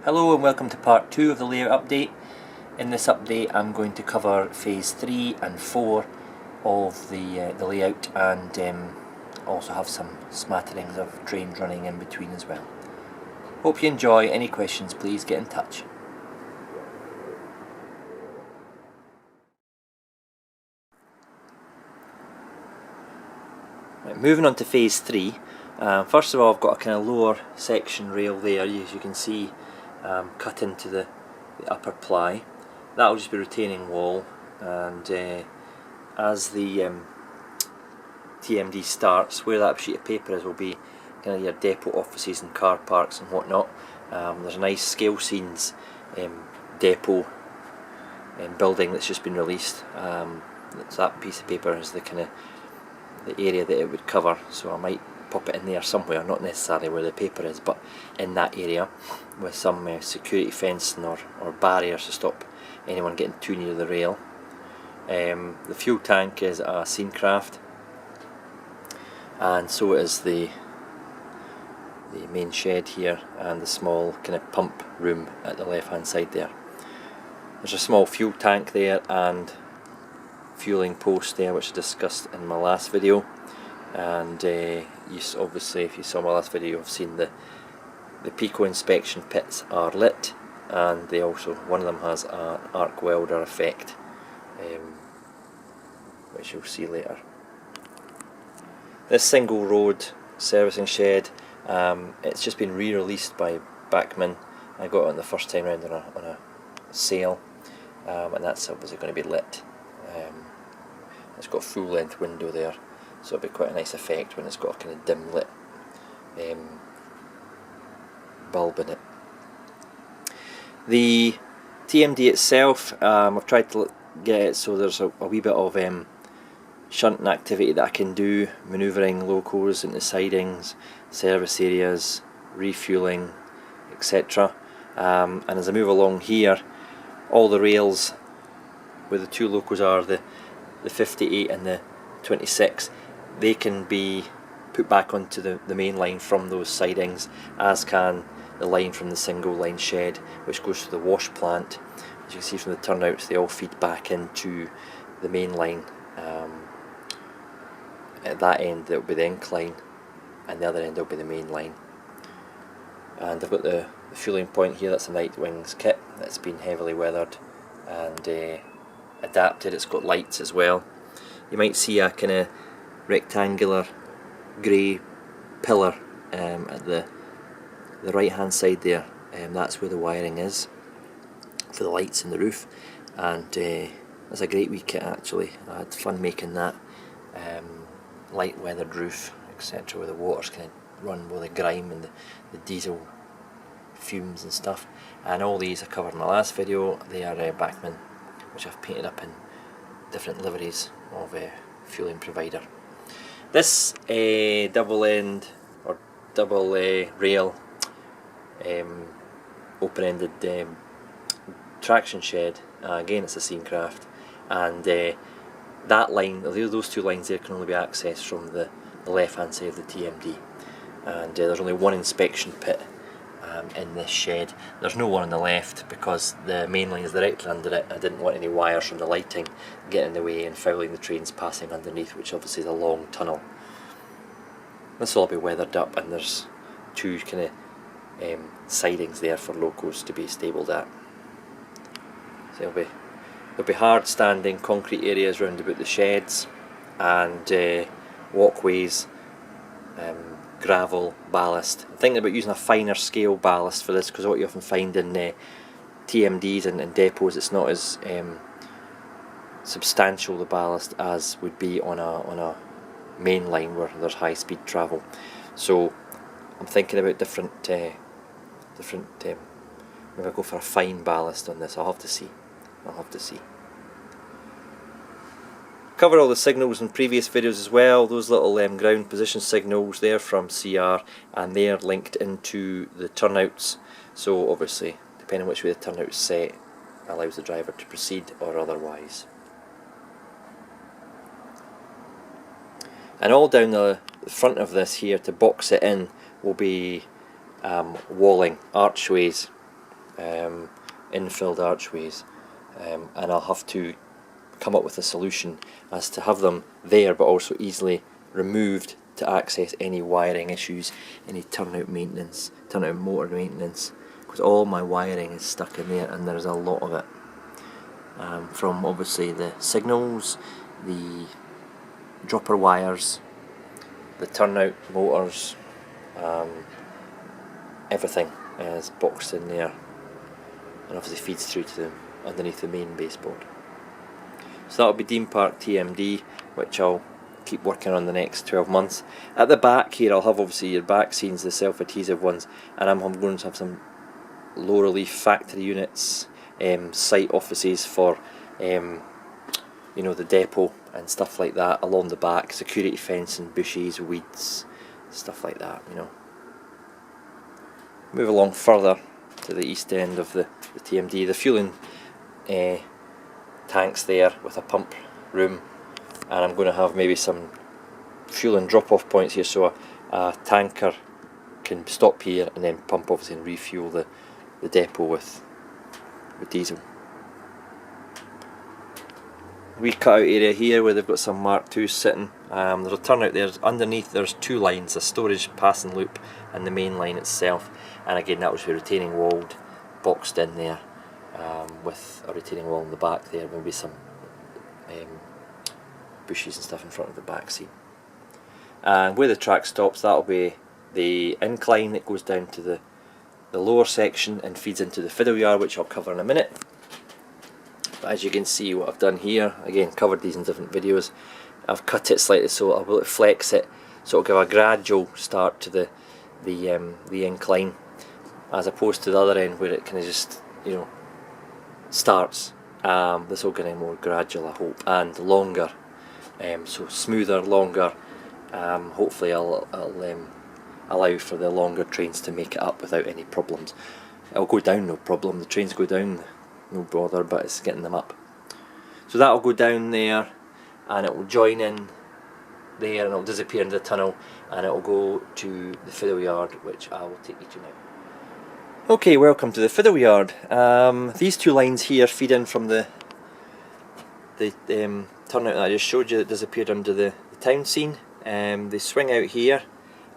Hello and welcome to part 2 of the layout update. In this update I'm going to cover phase 3 and 4 of the layout, and also have some smatterings of trains running in between as well. Hope you enjoy. Any questions, please get in touch. Right, moving on to phase 3. First of all, I've got a kind of lower section rail there, as you can see, cut into the upper ply. That will just be retaining wall, and as the TMD starts, where that sheet of paper is will be kind of your depot offices and car parks and whatnot. There's a nice scale scenes depot building that's just been released. So that piece of paper is the kind of the area that it would cover, so I might pop it in there somewhere, not necessarily where the paper is, but in that area, with some security fencing or barriers to stop anyone getting too near the rail. The fuel tank is a Scenicraft, and so is the main shed here, and the small kind of pump room at the left hand side there. There's a small fuel tank there and fueling post there, which I discussed in my last video, and you obviously, if you saw my last video, you've seen the Pico inspection pits are lit, and they also, one of them has an arc welder effect, which you'll see later. This single road servicing shed, it's just been re-released by Bachmann. I got it on the first time round on a sale, and that's obviously going to be lit. It's got a full length window there, so it'll be quite a nice effect when it's got a kind of dim lit bulb in it. The TMD itself, I've tried to get it so there's a wee bit of shunting activity that I can do, manoeuvring locos into sidings, service areas, refueling, etc. And as I move along here, all the rails where the two locos are, the 58 and the 26, they can be put back onto the main line from those sidings, as can the line from the single line shed, which goes to the wash plant. As you can see from the turnouts, they all feed back into the main line. At that end there will be the incline, and the other end there will be the main line. And I've got the fueling point here. That's a Nightwings kit that's been heavily weathered and adapted. It's got lights as well. You might see a kind of rectangular grey pillar at the right hand side there, that's where the wiring is for the lights in the roof, and that's a great wee kit actually. I had fun making that. Light weathered roof, etc., where the water's kind of run with the grime and the diesel fumes and stuff. And all these I covered in my last video. They are Bachmann, which I've painted up in different liveries of fueling provider. This double end or double rail open-ended traction shed, again it's a Scenicraft, and that line, those two lines there, can only be accessed from the left hand side of the TMD, and there's only one inspection pit in this shed. There's no one on the left because the main line is directly under it. I didn't want any wires from the lighting getting in the way and fouling the trains passing underneath, which obviously is a long tunnel. This will all be weathered up, and there's two kind of sidings there for locos to be stabled at. So there'll be hard standing concrete areas round about the sheds, and walkways, gravel, ballast. I'm thinking about using a finer scale ballast for this, because what you often find in TMDs and depots, it's not as substantial, the ballast, as would be on a main line where there's high speed travel. So I'm thinking about different maybe I'll go for a fine ballast on this. I'll have to see. Cover all the signals in previous videos as well. Those little ground position signals, they're from CR, and they're linked into the turnouts. So obviously, depending on which way the turnout is set, allows the driver to proceed or otherwise. And all down the front of this here, to box it in, will be walling, archways, infilled archways, and I'll have to come up with a solution as to have them there but also easily removed to access any wiring issues, any turnout maintenance, turnout motor maintenance, because all my wiring is stuck in there, and there's a lot of it, from obviously the signals, the dropper wires, the turnout motors, everything is boxed in there and obviously feeds through to them underneath the main baseboard. So that'll be Dean Park TMD, which I'll keep working on the next 12 months. At the back here I'll have obviously your back scenes, the self-adhesive ones, and I'm going to have some low relief factory units, site offices for you know, the depot and stuff like that along the back, security fencing, bushes, weeds, stuff like that, you know. Move along further to the east end of the TMD, the fueling tanks there with a pump room, and I'm going to have maybe some fueling drop-off points here, so a tanker can stop here and then pump obviously and refuel the depot with diesel. Wee cut out area here where they've got some Mark IIs sitting. There's a turnout there. Underneath there's two lines, a storage passing loop and the main line itself, and again that was retaining walled, boxed in there, with a retaining wall in the back there, maybe some bushes and stuff in front of the back seat. And where the track stops, that'll be the incline that goes down to the lower section and feeds into the fiddle yard, which I'll cover in a minute. But as you can see, what I've done here, again covered these in different videos, I've cut it slightly so I will flex it, so it'll give a gradual start to the incline, as opposed to the other end where it kind of just, you know, starts. This will get more gradual, I hope, and longer, so smoother, longer. Hopefully I'll allow for the longer trains to make it up without any problems. It'll go down no problem, the trains go down no bother, but it's getting them up. So that'll go down there and it will join in there and it'll disappear into the tunnel and it will go to the fiddle yard, which I will take you to now. Okay, welcome to the fiddle yard. These two lines here feed in from the turnout that I just showed you that disappeared under the town scene. They swing out here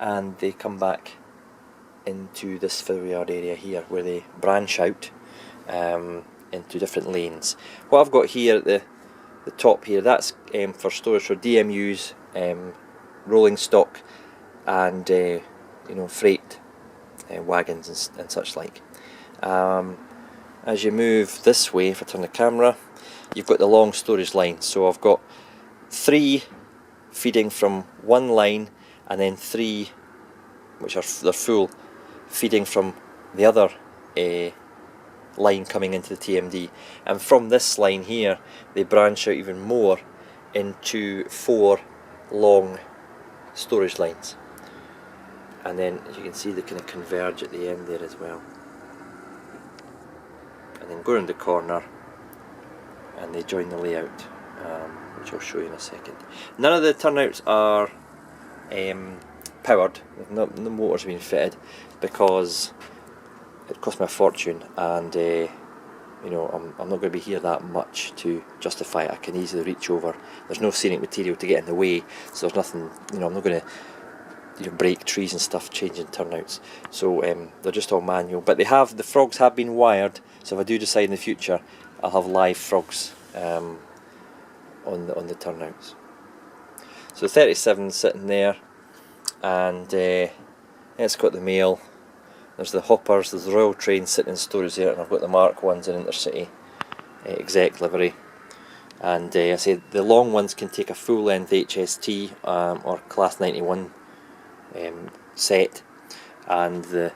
and they come back into this fiddle yard area here where they branch out into different lanes. What I've got here at the top here, that's for storage for DMUs, rolling stock and you know, freight wagons and such like. As you move this way, if I turn the camera, you've got the long storage line. So I've got 3 feeding from one line and then 3 which they're full feeding from the other line coming into the TMD, and from this line here they branch out even more into 4 long storage lines, and then as you can see they kind of converge at the end there as well, and then go around the corner and they join the layout, which I'll show you in a second. None of the turnouts are powered, no motors have been fitted because it cost me a fortune, and you know, I'm not going to be here that much to justify it. I can easily reach over. There's no scenic material to get in the way, so there's nothing, you know, I'm not going to, you know, break trees and stuff changing turnouts. So they're just all manual, but the frogs have been wired, so if I do decide in the future I'll have live frogs on the turnouts. So 37 sitting there, and it's got the mail. There's the hoppers, there's the Royal Train sitting in storage there, and I've got the Mark 1s in Intercity exec livery. And I say the long ones can take a full length HST or Class 91 set, and the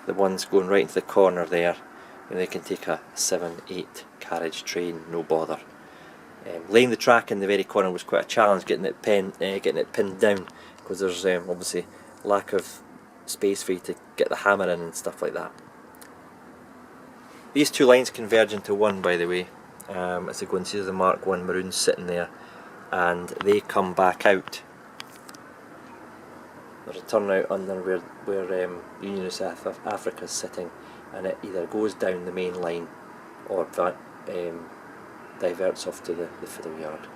ones going right into the corner there, you know, they can take a 7-8 carriage train, no bother. Laying the track in the very corner was quite a challenge, getting it pinned down, because there's obviously lack of space for you to get the hammer in and stuff like that. These 2 lines converge into one, by the way, as they go and see the Mark 1 maroons sitting there, and they come back out. There's a turnout under where Union of South Africa is sitting, and it either goes down the main line or diverts off to the fiddle yard.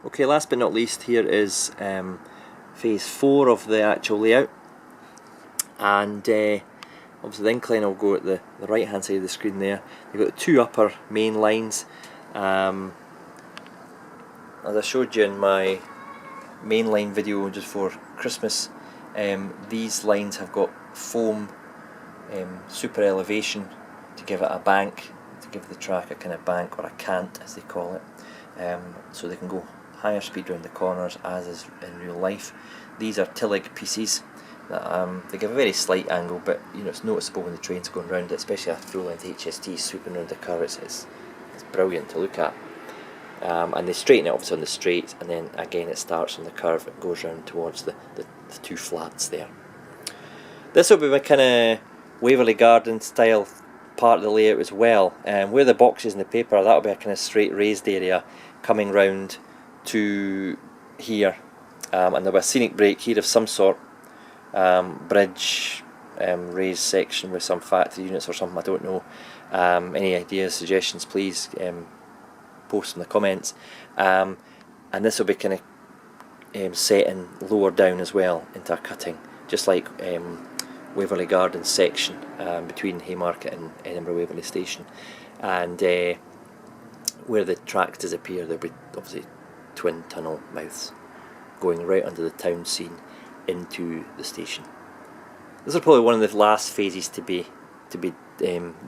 Okay, last but not least, here is phase 4 of the actual layout, and obviously the incline will go at the right hand side of the screen there. You've got the two upper main lines. As I showed you in my mainline video just for Christmas, these lines have got foam super elevation to give it a bank, to give the track a kind of bank, or a cant as they call it, so they can go higher speed around the corners as is in real life. These are Tillig pieces that they give a very slight angle, but you know, it's noticeable when the train's going round it, especially a full length HST sweeping around the curve. It's brilliant to look at. And they straighten it obviously on the straight, and then again it starts on the curve and goes round towards the two flats there. This will be my kind of Waverley Garden style part of the layout as well. Where the boxes in the paper, that will be a kind of straight raised area coming round to here, and there'll be a scenic break here of some sort, bridge, raised section with some factory units or something, I don't know. Any ideas, suggestions, please post in the comments. And this will be kind of setting lower down as well into a cutting, just like Waverley Garden section between Haymarket and Edinburgh Waverley Station. And where the tracks disappear, there'll be obviously twin tunnel mouths going right under the town scene into the station. This is probably one of the last phases to be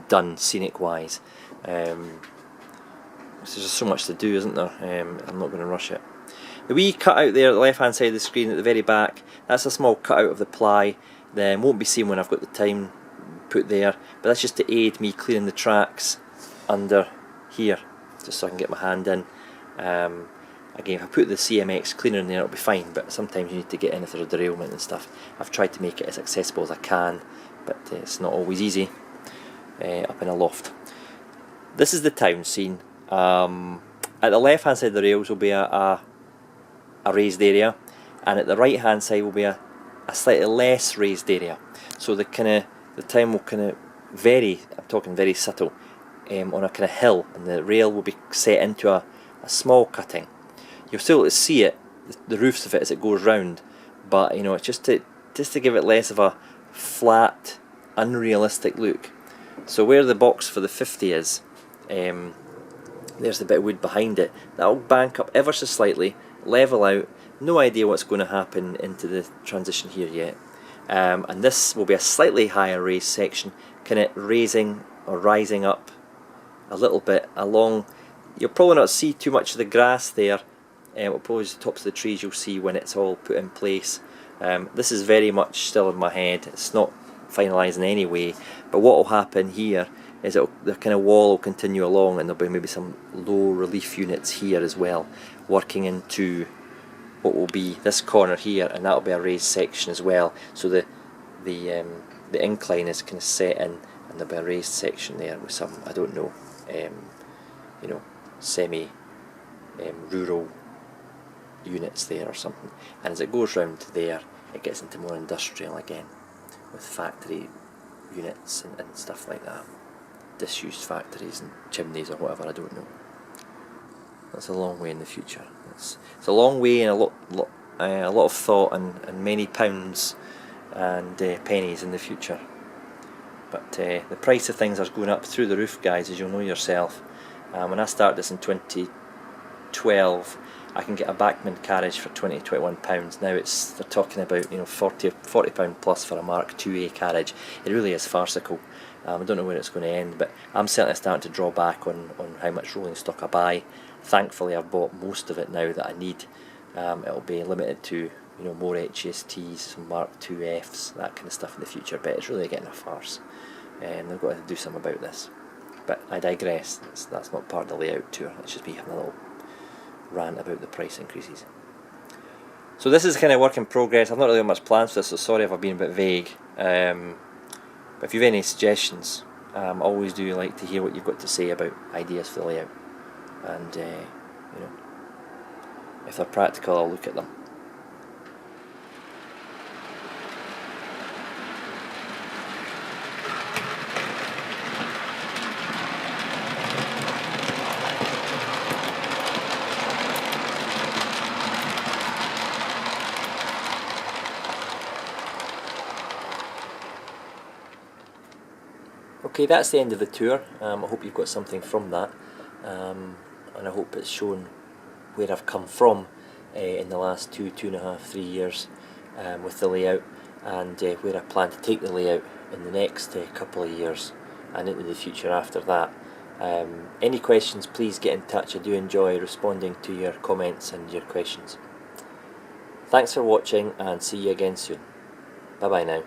done scenic wise. There's just so much to do, isn't there? I'm not going to rush it. The wee cutout there at the left hand side of the screen at the very back, that's a small cutout of the ply. Then won't be seen when I've got the time put there, but that's just to aid me clearing the tracks under here, just so I can get my hand in. Again, if I put the CMX cleaner in there, it'll be fine, but sometimes you need to get in if there's a derailment and stuff. I've tried to make it as accessible as I can, but it's not always easy up in a loft. This is the town scene. At the left hand side of the rails will be a raised area, and at the right hand side will be a slightly less raised area. So the town will kind of vary, I'm talking very subtle, on a kind of hill, and the rail will be set into a small cutting. You'll still see it, the roofs of it as it goes round, but you know, it's just to just to give it less of a flat, unrealistic look. So where the box for the 50 is, there's the bit of wood behind it. That'll bank up ever so slightly, level out. No idea what's going to happen into the transition here yet. And this will be a slightly higher raised section, kind of raising or rising up a little bit along. You'll probably not see too much of the grass there. It'll probably be the tops of the trees you'll see when it's all put in place. This is very much still in my head. It's not finalised in any way. But what will happen here is the kind of wall will continue along, and there'll be maybe some low relief units here as well, working into what will be this corner here, and that'll be a raised section as well. So the incline is kind of set in, and there'll be a raised section there with some, I don't know, you know, semi rural units there or something. And as it goes round to there, it gets into more industrial again, with factory units and stuff like that. Disused factories and chimneys or whatever, I don't know. That's a long way in the future. It's a long way and a lot of thought and many pounds and pennies in the future. But the price of things are going up through the roof, guys, as you'll know yourself. When I started this in 2012, I can get a Bachmann carriage for £20–21. Now they're talking about, you know, £40 plus for a Mark IIA carriage. It really is farcical. I don't know where it's going to end, but I'm certainly starting to draw back on how much rolling stock I buy. Thankfully, I've bought most of it now that I need. It'll be limited to, you know, more HSTs, some Mark IIFs, that kind of stuff in the future. But it's really getting a farce, and they've got to do something about this. But I digress. That's not part of the layout tour. It's just me having a little rant about the price increases. So this is kind of work in progress. I've not really got much plans for this, so sorry if I've been a bit vague. But if you've any suggestions, always do like to hear what you've got to say about ideas for the layout. And you know, if they're practical, I'll look at them. Okay, that's the end of the tour. I hope you've got something from that, and I hope it's shown where I've come from in the last 2.5, 3 years with the layout, and where I plan to take the layout in the next couple of years and into the future after that. Any questions, please get in touch. I do enjoy responding to your comments and your questions. Thanks for watching, and see you again soon. Bye bye now.